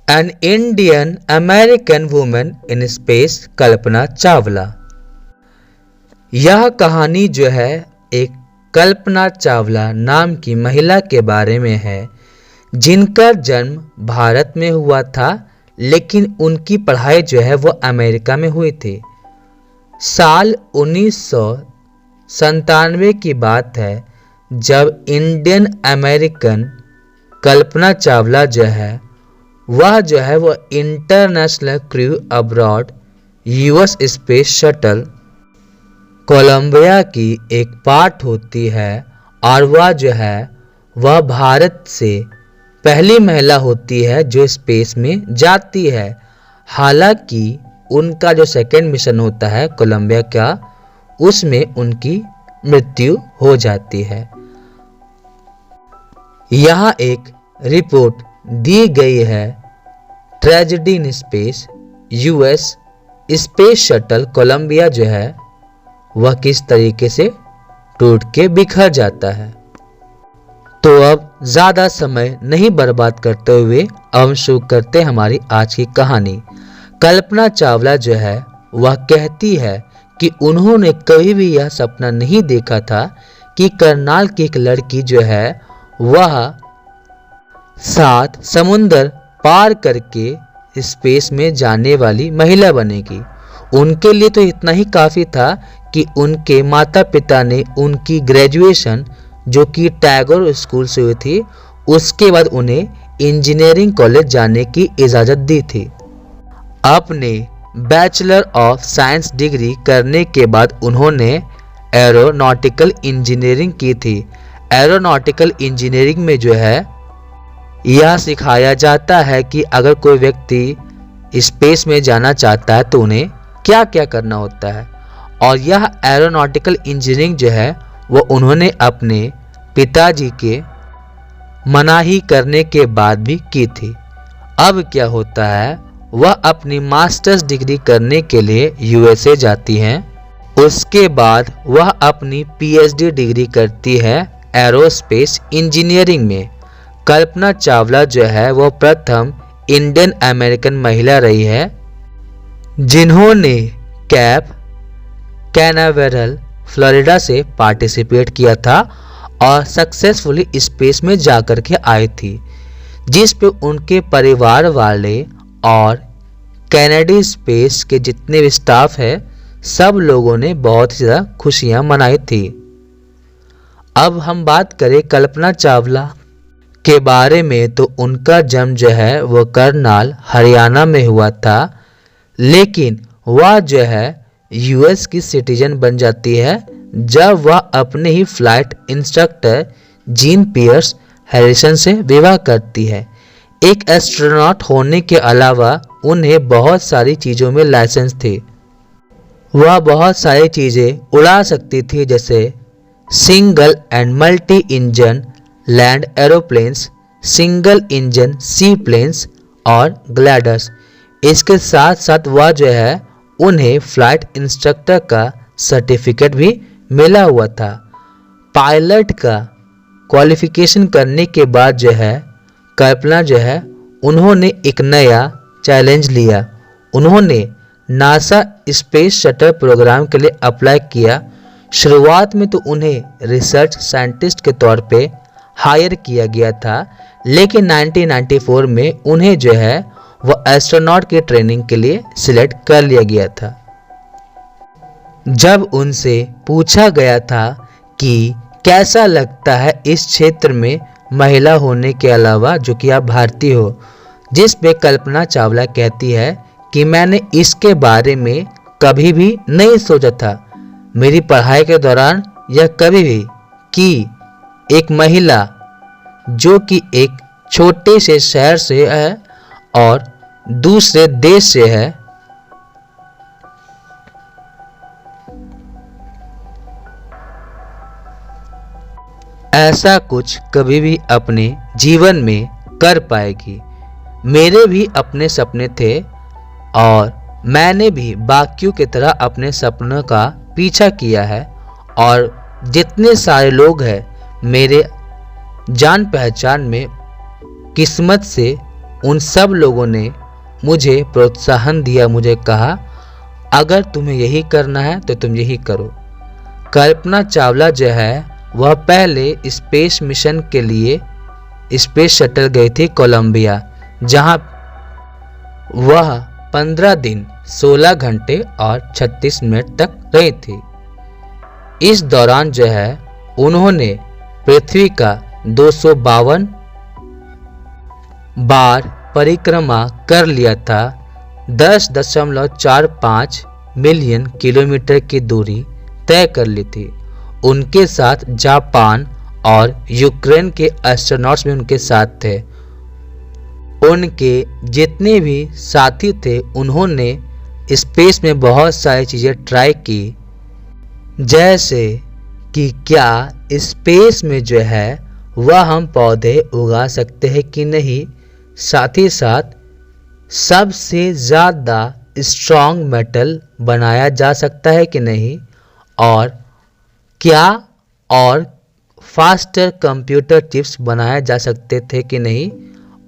N Indian American women in space Kalpana Chawla. यह कहानी जो है एक कल्पना चावला नाम की महिला के बारे में है, जिनका जन्म भारत में हुआ था, लेकिन उनकी पढ़ाई जो है वो अमेरिका में हुई थी। साल 1997 की बात है, जब इंडियन अमेरिकन कल्पना चावला जो है वो international crew abroad US space shuttle Columbia की एक पार्ट होती है, और वह भारत से पहली महिला होती है जो स्पेस में जाती है। हालांकि उनका जो सेकेंड मिशन होता है कोलंबिया का, उसमें उनकी मृत्यु हो जाती है। यहाँ एक रिपोर्ट दी गई है, tragedy in space, US space shuttle Columbia जो है वह किस तरीके से टूट के बिखर जाता है। तो अब ज़्यादा समय नहीं बर्बाद करते हुए हम शुरू करते हमारी आज की कहानी। कल्पना चावला जो है वह कहती है कि उन्होंने कभी भी यह सपना नहीं देखा था कि करनाल की एक लड़की जो है वह 7 समुंदर पार करके स्पेस में जाने वाली महिला बनेगी। उनके लिए तो इतना ही काफ़ी था कि उनके माता पिता ने उनकी ग्रेजुएशन, जो कि टैगोर स्कूल से हुई थी, उसके बाद उन्हें इंजीनियरिंग कॉलेज जाने की इजाज़त दी थी। अपने बैचलर ऑफ साइंस डिग्री करने के बाद उन्होंने एरोनॉटिकल इंजीनियरिंग की थी। एरोनॉटिकल इंजीनियरिंग में जो है यह सिखाया जाता है कि अगर कोई व्यक्ति स्पेस में जाना चाहता है तो उन्हें क्या क्या करना होता है, और यह एरोनॉटिकल इंजीनियरिंग जो है वो उन्होंने अपने पिताजी के मनाही करने के बाद भी की थी। अब क्या होता है, वह अपनी मास्टर्स डिग्री करने के लिए यूएसए जाती हैं। उसके बाद वह अपनी पीएचडी डिग्री करती है एरोस्पेस इंजीनियरिंग में। कल्पना चावला जो है वो प्रथम इंडियन अमेरिकन महिला रही है जिन्होंने कैप कैनावेरल फ्लोरिडा से पार्टिसिपेट किया था और सक्सेसफुली स्पेस में जाकर के आई थी, जिस पे उनके परिवार वाले और कैनेडी स्पेस के जितने भी स्टाफ है, सब लोगों ने बहुत ज़्यादा खुशियां मनाई थी। अब हम बात करें कल्पना चावला के बारे में, तो उनका जन्म जो है वो करनाल हरियाणा में हुआ था, लेकिन वह जो है यूएस की सिटीजन बन जाती है जब वह अपने ही flight instructor Jean Pierre Harrison से विवाह करती है। एक एस्ट्रोनॉट होने के अलावा उन्हें बहुत सारी चीज़ों में लाइसेंस थे। वह बहुत सारी चीज़ें उड़ा सकती थी, जैसे single and multi engine land aeroplanes, single engine seaplanes और ग्लाइडर्स। इसके साथ साथ वह जो है उन्हें फ्लाइट इंस्ट्रक्टर का सर्टिफिकेट भी मिला हुआ था। पायलट का क्वालिफिकेशन करने के बाद जो है कल्पना जो है उन्होंने एक नया चैलेंज लिया। उन्होंने नासा स्पेस शटल प्रोग्राम के लिए अप्लाई किया। शुरुआत में तो उन्हें रिसर्च साइंटिस्ट के तौर पे हायर किया गया था, लेकिन 1994 में उन्हें जो है वो एस्ट्रोनॉट की ट्रेनिंग के लिए सिलेक्ट कर लिया गया था। जब उनसे पूछा गया था कि कैसा लगता है इस क्षेत्र में महिला होने के अलावा, जो कि आप भारतीय हो, जिस पे कल्पना चावला कहती है कि मैंने इसके बारे में कभी भी नहीं सोचा था मेरी पढ़ाई के दौरान, या कभी भी कि एक महिला जो कि एक छोटे से शहर से है और दूसरे देश से है, ऐसा कुछ कभी भी अपने जीवन में कर पाएगी। मेरे भी अपने सपने थे और मैंने भी बाकियों की तरह अपने सपनों का पीछा किया है, और जितने सारे लोग हैं मेरे जान पहचान में किस्मत से उन सब लोगों ने मुझे प्रोत्साहन दिया, मुझे कहा अगर तुम्हें यही करना है तो तुम यही करो। कल्पना चावला जो है वह पहले स्पेस मिशन के लिए स्पेस शटल गई थी कोलंबिया, जहां वह 15 दिन 16 घंटे और 36 मिनट तक रही थी। इस दौरान जो है उन्होंने पृथ्वी का 252 बार परिक्रमा कर लिया था। 10.45 मिलियन किलोमीटर की दूरी तय कर ली थी। उनके साथ जापान और यूक्रेन के एस्ट्रोनॉट्स भी उनके साथ थे। उनके जितने भी साथी थे उन्होंने स्पेस में बहुत सारी चीज़ें ट्राई की, जैसे कि क्या स्पेस में जो है वह हम पौधे उगा सकते हैं कि नहीं, साथ ही साथ सबसे ज़्यादा स्ट्रॉन्ग मेटल बनाया जा सकता है कि नहीं, और क्या और फास्टर कंप्यूटर चिप्स बनाया जा सकते थे कि नहीं।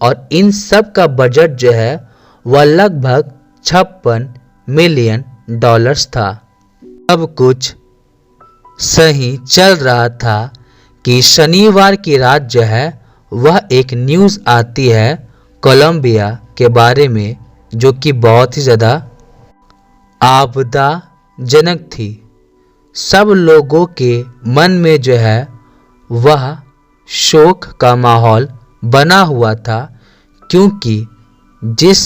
और इन सब का बजट जो है वह लगभग 56 मिलियन डॉलर्स था। सब कुछ सही चल रहा था कि शनिवार की रात जो है वह एक न्यूज़ आती है कोलंबिया के बारे में, जो कि बहुत ही ज़्यादा आपदाजनक थी। सब लोगों के मन में जो है वह शोक का माहौल बना हुआ था, क्योंकि जिस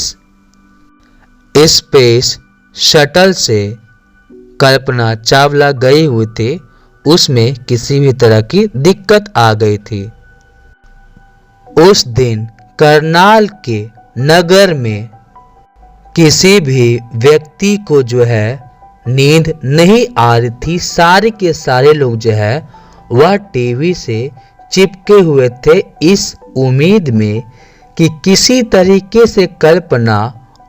स्पेस शटल से कल्पना चावला गई हुई थी उसमें किसी भी तरह की दिक्कत आ गई थी। उस दिन करनाल के नगर में किसी भी व्यक्ति को जो है नींद नहीं आ रही थी। सारे के सारे लोग जो है वह टीवी से चिपके हुए थे, इस उम्मीद में कि किसी तरीके से कल्पना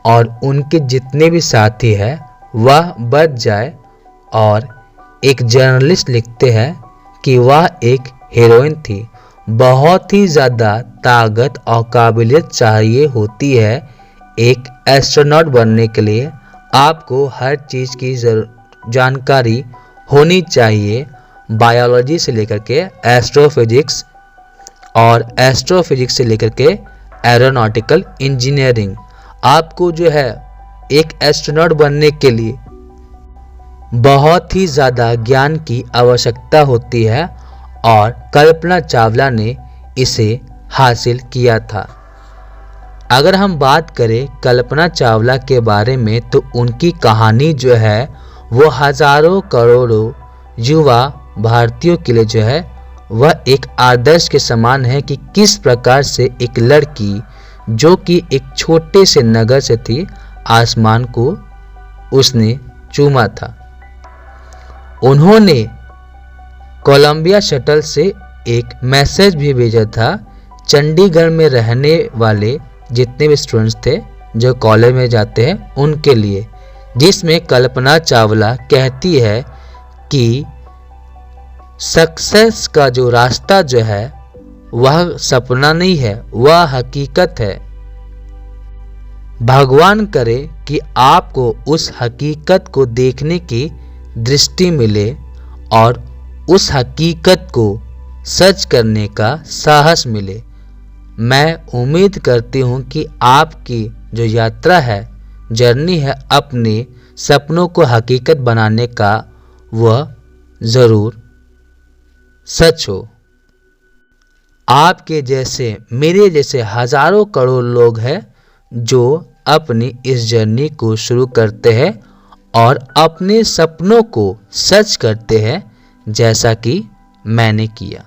और उनके जितने भी साथी हैं वह बच जाए। और एक जर्नलिस्ट लिखते हैं कि वह एक हीरोइन थी। बहुत ही ज़्यादा ताकत और काबिलियत चाहिए होती है एक एस्ट्रोनॉट बनने के लिए। आपको हर चीज़ की जानकारी होनी चाहिए, बायोलॉजी से लेकर के एस्ट्रोफिजिक्स और एस्ट्रोफिजिक्स से लेकर के एरोनॉटिकल इंजीनियरिंग। आपको जो है एक एस्ट्रोनॉट बनने के लिए बहुत ही ज़्यादा ज्ञान की आवश्यकता होती है, और कल्पना चावला ने इसे हासिल किया था। अगर हम बात करें कल्पना चावला के बारे में तो उनकी कहानी जो है वो हज़ारों करोड़ों युवा भारतीयों के लिए जो है वह एक आदर्श के समान है कि किस प्रकार से एक लड़की जो कि एक छोटे से नगर से थी, आसमान को उसने चूमा था। उन्होंने कोलंबिया शटल से एक मैसेज भी भेजा था चंडीगढ़ में रहने वाले जितने भी स्टूडेंट्स थे जो कॉलेज में जाते हैं उनके लिए, जिसमें कल्पना चावला कहती है कि सक्सेस का जो रास्ता जो है वह सपना नहीं है, वह हकीकत है। भगवान करे कि आपको उस हकीकत को देखने की दृष्टि मिले और उस हकीकत को सच करने का साहस मिले। मैं उम्मीद करती हूँ कि आपकी जो यात्रा है, जर्नी है अपने सपनों को हकीकत बनाने का, वह ज़रूर सच हो। आपके जैसे मेरे जैसे हज़ारों करोड़ लोग हैं जो अपनी इस जर्नी को शुरू करते हैं और अपने सपनों को सच करते हैं, जैसा कि मैंने किया।